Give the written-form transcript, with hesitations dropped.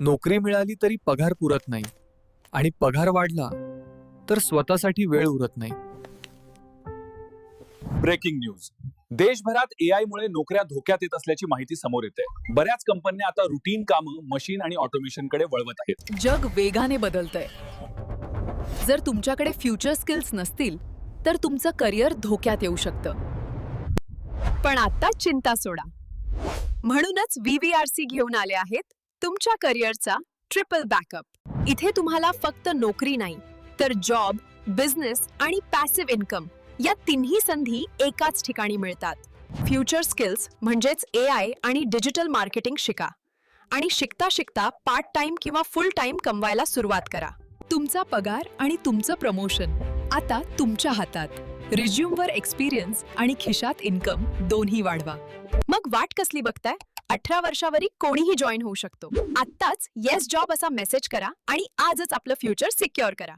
नोकरी मिळाली तरी पगार पुरत नाही आणि पगार वाढला तर स्वतःसाठी वेळ उरत नाही. Breaking news. देशभरात एआय मुळे नोकऱ्या धोक्यात येत असल्याची माहिती समोर येते. बऱ्याच कंपन्या आता रुटीन कामं मशीन आणि ऑटोमेशनकडे वळवत आहेत. जग वेगाने बदलतंय. जर तुमच्याकडे फ्युचर स्किल्स नसतील तर तुमचं करिअर धोक्यात येऊ शकतं. पण आता चिंता सोडा. म्हणूनच VVRC घेऊन आले आहेत तुमच्या करिअरचा ट्रिपल बॅकअप. इथे तुम्हाला फक्त नोकरी नाही तर जॉब, बिझनेस आणि पॅसिव्ह इन्कम या तिन्ही संधी एकाच ठिकाणी मिळतात. फ्युचर स्किल्स म्हणजेच AI आणि डिजिटल मार्केटिंग शिका आणि शिकता शिकता पार्ट टाइम किंवा फुल टाइम कमवायला सुरुवात करा. तुमचा पगार आणि तुमचं प्रमोशन आता तुमच्या हातात. रिझ्यूमवर एक्सपिरियन्स आणि खिशात इन्कम दोन्ही वाढवा. मग वाट कसली बघताय? 18 वर्षावरील कोणीही जॉईन होऊ शकतो. आत्ताच येस जॉब असा मेसेज करा आणि आजच आपलं फ्युचर सिक्युअर करा.